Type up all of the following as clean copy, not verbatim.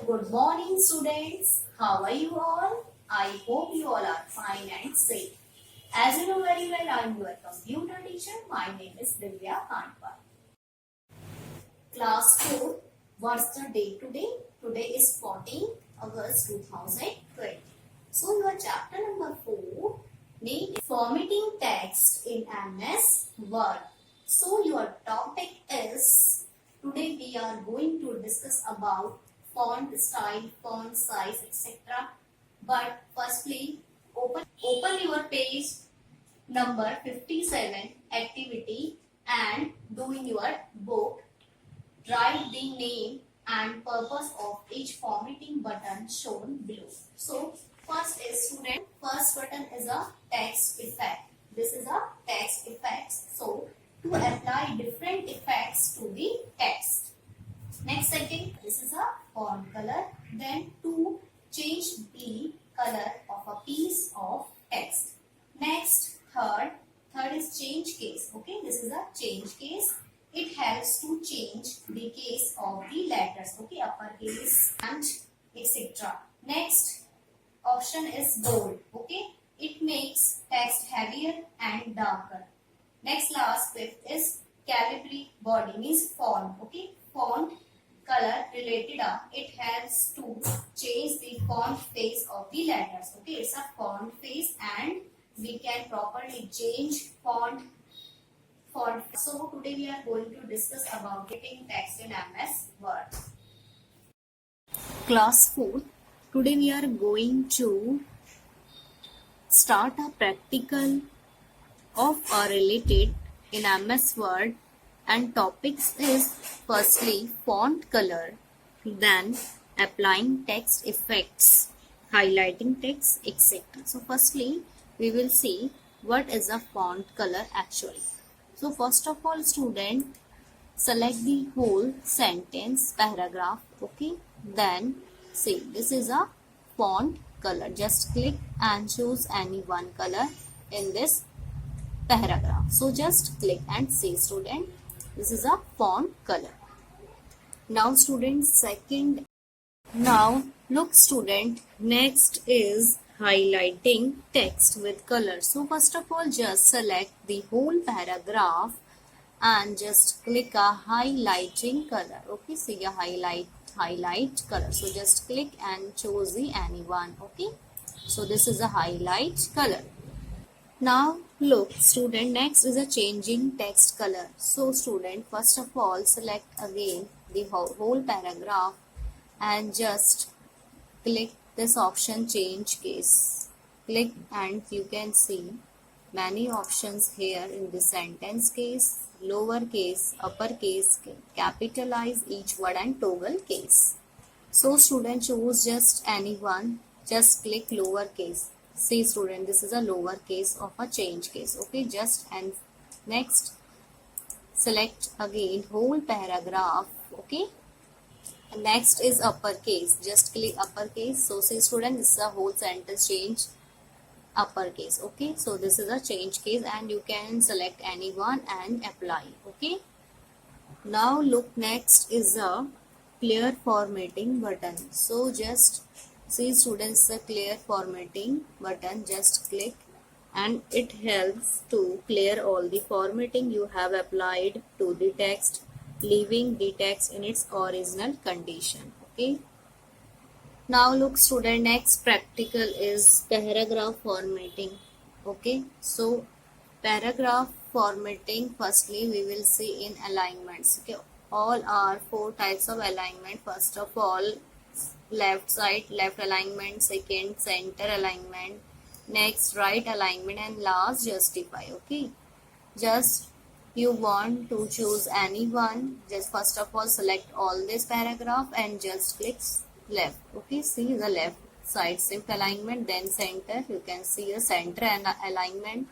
Good morning, students. How are you all? I hope you all are fine and safe. As you know very well, I am your computer teacher. My name is Divya Kantwal. Class 4. What's the date today? Today is 14 August 2020. So your chapter number 4 name is Formatting Text in MS Word. So your topic is, today we are going to discuss about font style, font size, etc. But firstly, open your page number 57 activity and do in your book. Write the name and purpose of each formatting button shown below. So first is student, first button is a text effect. This is a text effect. So to apply different effects to the text. Next second, this is a font color. Then to change the color of a piece of text. Next, third is change case. Okay, this is a change case. It helps to change the case of the letters. Okay, uppercase and etc. Next option is bold. Okay, it makes text heavier and darker. Next, last, fifth is calibri body, means font. Okay, font color related. It helps to change the font face of the letters. Okay, it's a font face and we can properly change font. So today we are going to discuss about getting text in MS Word. Class 4. Today we are going to start a practical of a related in MS Word, and topics is firstly font color, then applying text effects, highlighting text, etc. So firstly we will see what is a font color actually. So first of all, student, select the whole sentence, paragraph. Okay, then see, this is a font color. Just click and choose any one color in this paragraph. So just click and see, student, this is a font color. Now student, second, now look student, next is highlighting text with color. So first of all, just select the whole paragraph and just click a highlighting color. Okay, see a highlight color. So just click and choose the any one. Okay, so this is a highlight color. Now look student, next is a changing text color. So student, first of all, select again the whole paragraph and just click this option change case. Click and you can see many options here in the sentence case, lower case, upper case, capitalize each word and toggle case. So student, choose just any one, just click lower case. See student, this is a lower case of a change case. Okay, just and next select again whole paragraph. Okay, next is uppercase, just click uppercase. So see student, this is a whole sentence change uppercase. Okay, so this is a change case and you can select any one and apply. Okay, now look, next is a clear formatting button. So just see students, the clear formatting button, just click and it helps to clear all the formatting you have applied to the text, leaving the text in its original condition. Okay, now look student, next practical is paragraph formatting. Okay, so paragraph formatting, firstly we will see in alignments. Okay, all are 4 types of alignment. First of all, left side, left alignment, second center alignment, next right alignment, and last justify. Okay, just you want to choose any one, just first of all select all this paragraph and just click left. Okay, see the left side simple alignment, then center, you can see a center and alignment.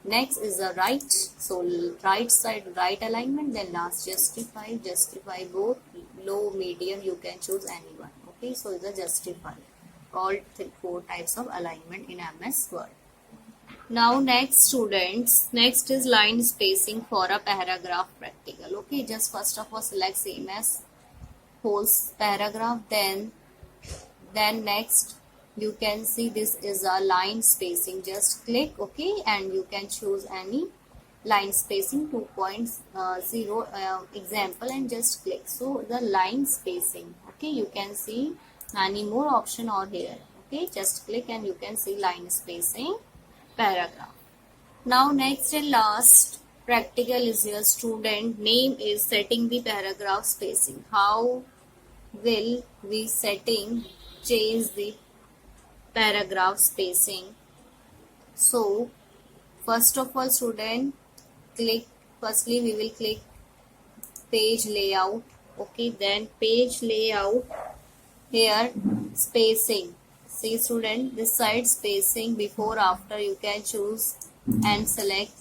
Next is the right, so right side right alignment, then last justify both, low, medium, you can choose any one. Okay, so the justify, all 4 types of alignment in MS Word. Now next students, next is line spacing for a paragraph practical. Okay, just first of all select same as whole paragraph, then Then next you can see this is a line spacing. Just click OK and you can choose any line spacing 2.0 example and just click. So the line spacing, okay, you can see many more option are here. Okay, just click and you can see line spacing paragraph. Now next and last practical is your student name is setting the paragraph spacing. How will we change the paragraph spacing? So first of all, student, firstly we will click page layout. Okay, then page layout, here spacing. See student, this side spacing before after you can choose and select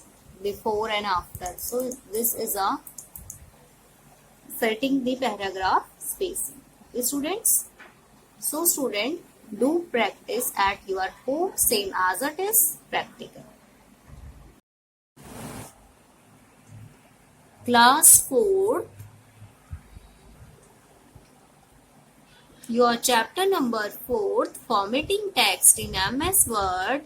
before and after. So this is a setting the paragraph spacing. Okay students, so student, do practice at your home same as it is practical. Class 4, your chapter number 4, formatting text in MS Word.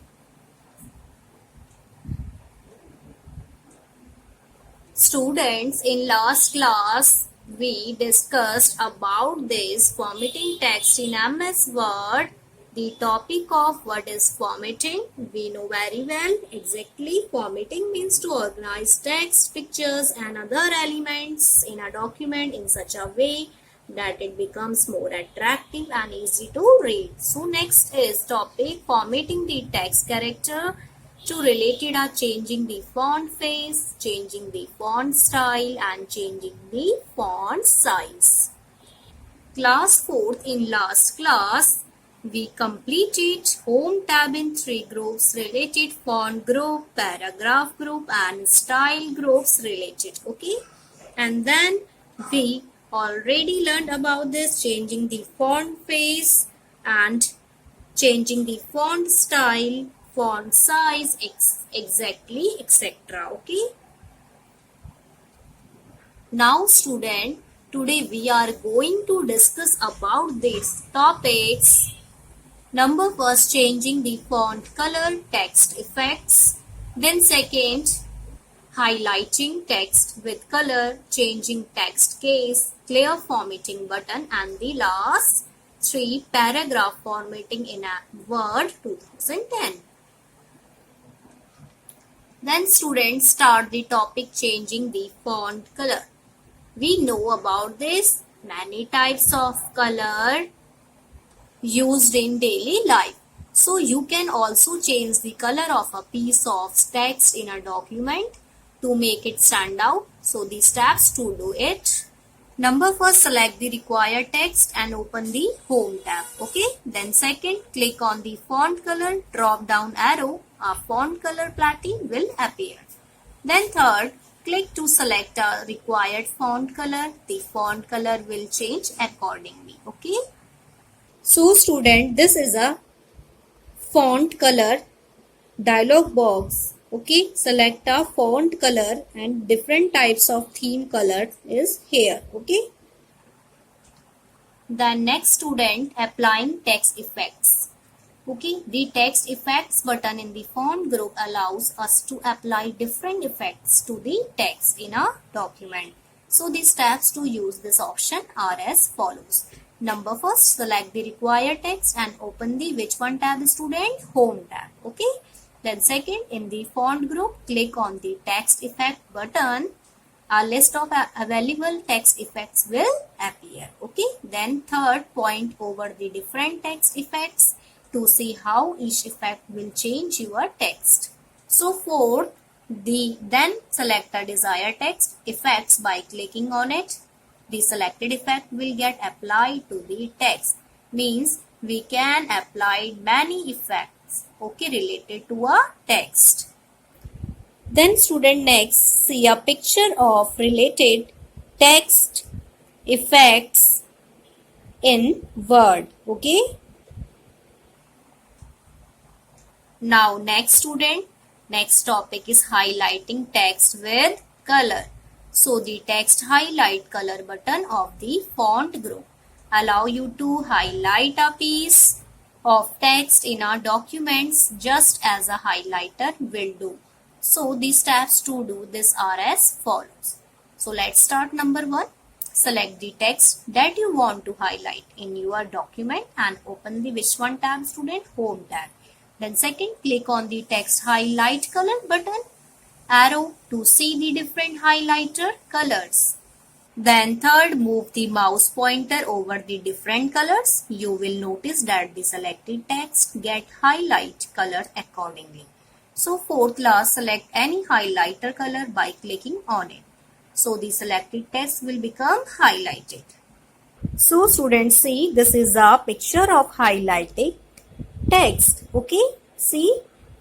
Students, in last class we discussed about this formatting text in MS Word. The topic of what is formatting, we know very well. Exactly, formatting means to organize text, pictures and other elements in a document in such a way that it becomes more attractive and easy to read. So next is topic formatting the text character. Two related are changing the font face, changing the font style and changing the font size. Class 4th, in last class we completed home tab in 3 groups: related font group, paragraph group and style groups related. Okay, and then we already learned about this changing the font face and changing the font style, font size, exactly, etc. Okay, now student, today we are going to discuss about these topics. Number first, changing the font color, text effects. Then second, highlighting text with color, changing text case, clear formatting button, and the last 3, paragraph formatting in a Word 2010. Then students, start the topic changing the font color. We know about this, many types of color used in daily life. So you can also change the color of a piece of text in a document to make it stand out. So the steps to do it. Number first, select the required text and open the home tab. Okay. Then second, click on the font color drop down arrow. A font color plating will appear. Then third, click to select a required font color. The font color will change accordingly. Okay. So student, this is a font color dialog box. Okay, select a font color and different types of theme color is here. Okay. The next student, applying text effects. Okay, the text effects button in the font group allows us to apply different effects to the text in a document. So the steps to use this option are as follows. Number first, select the required text and open the which one tab student? Home tab. Okay. Then second, in the font group, click on the text effect button. A list of available text effects will appear. Okay. Then third, point over the different text effects to see how each effect will change your text. So fourth, then select the desired text effects by clicking on it. The selected effect will get applied to the text. Means we can apply many effects, okay, related to a text. Then student, next see a picture of related text effects in Word. Okay. Now next student, next topic is highlighting text with color. So the text highlight color button of the font group. allow you to highlight a piece of text in our documents just as a highlighter will do. So the steps to do this are as follows. So let's start number 1. Select the text that you want to highlight in your document and open the which one tab, student? Home tab. Then second, click on the text highlight color button arrow to see the different highlighter colors. Then third, move the mouse pointer over the different colors. You will notice that the selected text get highlight color accordingly. So fourth last, select any highlighter color by clicking on it. So the selected text will become highlighted. So students, see, this is a picture of highlighted text. Okay, see,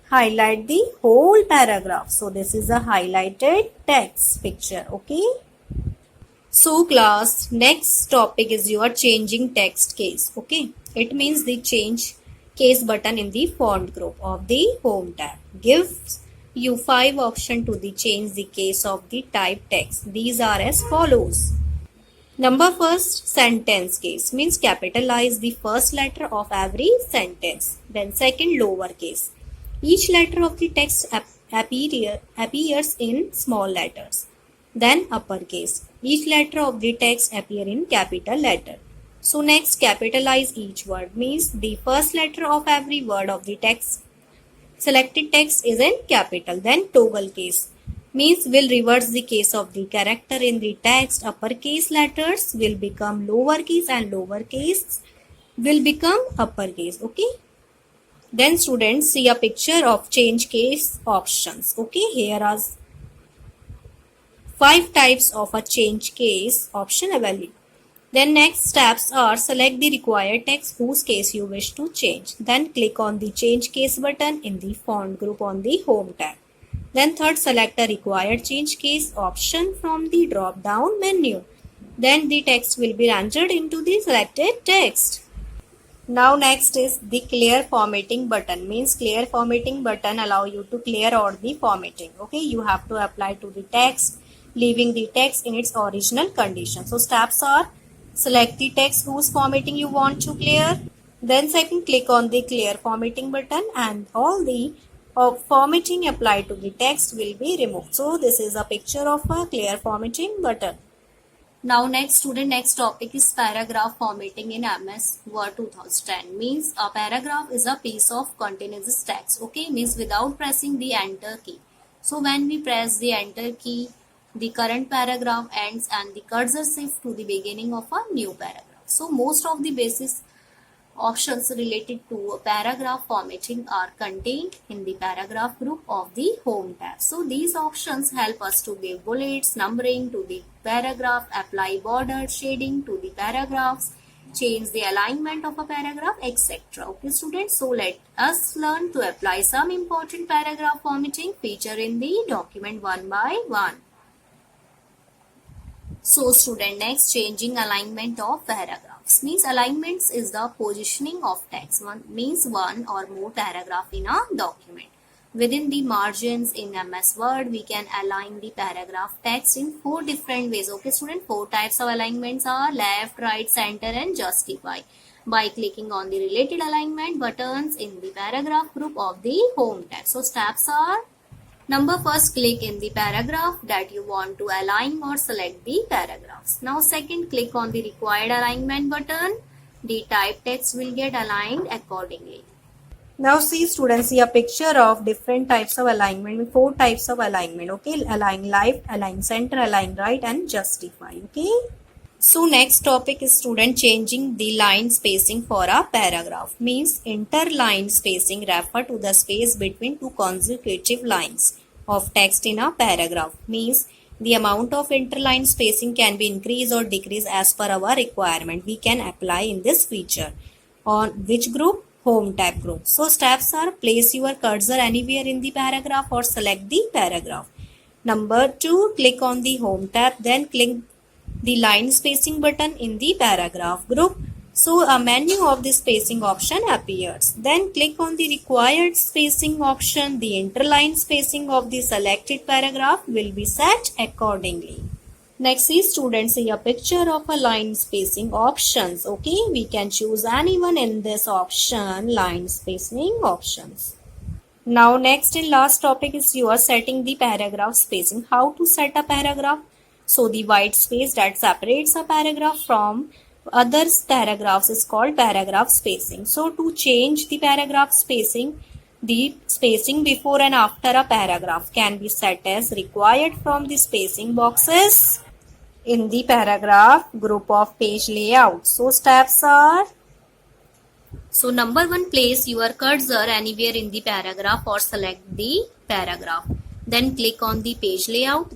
highlight the whole paragraph. So this is a highlighted text picture. Okay. So class, next topic is your changing text case. Okay, it means the change case button in the font group of the home tab gives you 5 options to the change the case of the type text. These are as follows. Number first, sentence case means capitalize the first letter of every sentence. Then second, lowercase. Each letter of the text appears in small letters. Then uppercase. Each letter of the text appear in capital letter. So next, capitalize each word means the first letter of every word of the text. Selected text is in capital. Then toggle case means will reverse the case of the character in the text. Uppercase letters will become lowercase and lowercase will become uppercase. Okay. Then students, see a picture of change case options. Okay, here are 5 types of a change case option available. Then next steps are select the required text whose case you wish to change. Then click on the change case button in the font group on the home tab. Then third, select a required change case option from the drop down menu. Then the text will be rendered into the selected text. Now next is the clear formatting button means clear formatting button allow you to clear out the formatting. Okay, you have to apply to the text leaving the text in its original condition. So steps are select the text whose formatting you want to clear. Then second, click on the clear formatting button and all the formatting applied to the text will be removed. So this is a picture of a clear formatting button. Now next student, next topic is paragraph formatting in MS Word 2010 means a paragraph is a piece of continuous text. Okay, means without pressing the enter key. So when we press the enter key, the current paragraph ends and the cursor shifts to the beginning of a new paragraph. So most of the basis options related to paragraph formatting are contained in the paragraph group of the home tab. So these options help us to give bullets, numbering to the paragraph, apply border shading to the paragraphs, change the alignment of a paragraph, etc. Okay students, so let us learn to apply some important paragraph formatting feature in the document one by one. So student, next, changing alignment of paragraphs means alignments is the positioning of text. One means one or more paragraph in a document. Within the margins in MS Word, we can align the paragraph text in 4 different ways. Okay student, 4 types of alignments are left, right, center and justify by clicking on the related alignment buttons in the paragraph group of the home tab. So steps are: number first, click in the paragraph that you want to align or select the paragraphs. Now second, click on the required alignment button. The type text will get aligned accordingly. Now see students, see a picture of different types of alignment, 4 types of alignment. Okay, align left, align center, align right and justify. Okay. So next topic is student, changing the line spacing for a paragraph means interline spacing refer to the space between 2 consecutive lines of text in a paragraph means the amount of interline spacing can be increased or decreased as per our requirement. We can apply in this feature on which group? Home tab group. So steps are: place your cursor anywhere in the paragraph or select the paragraph. Number 2, click on the home tab, then click the line spacing button in the paragraph group. So a menu of the spacing option appears. Then click on the required spacing option. The interline spacing of the selected paragraph will be set accordingly. Next is students see a picture of a line spacing options. Okay, we can choose anyone in this option, line spacing options. Now next and last topic is you are setting the paragraph spacing. How to set a paragraph? So the white space that separates a paragraph from other paragraphs is called paragraph spacing. So to change the paragraph spacing, the spacing before and after a paragraph can be set as required from the spacing boxes in the paragraph group of page layout. So steps are, so number one, place your cursor anywhere in the paragraph or select the paragraph. Then click on the page layout.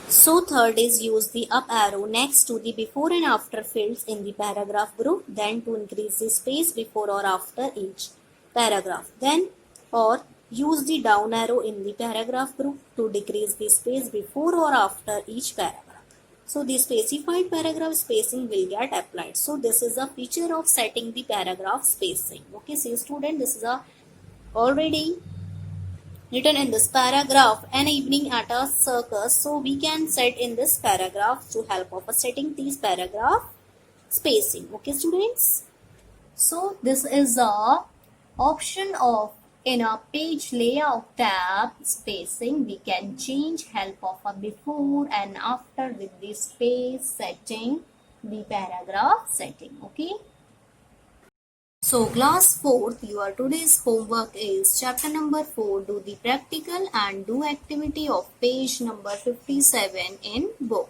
So third is use the up arrow next to the before and after fields in the paragraph group. Then to increase the space before or after each paragraph. Then or use the down arrow in the paragraph group to decrease the space before or after each paragraph. So the specified paragraph spacing will get applied. So this is a feature of setting the paragraph spacing. Okay, see student, this is a already written in this paragraph, an evening at a circus. So we can set in this paragraph to help of setting these paragraph spacing. Okay students. So this is a option of in a page layout tab spacing. We can change help of a before and after with the space setting, the paragraph setting. Okay. So class 4th, your today's homework is chapter number 4, do the practical and do activity of page number 57 in book.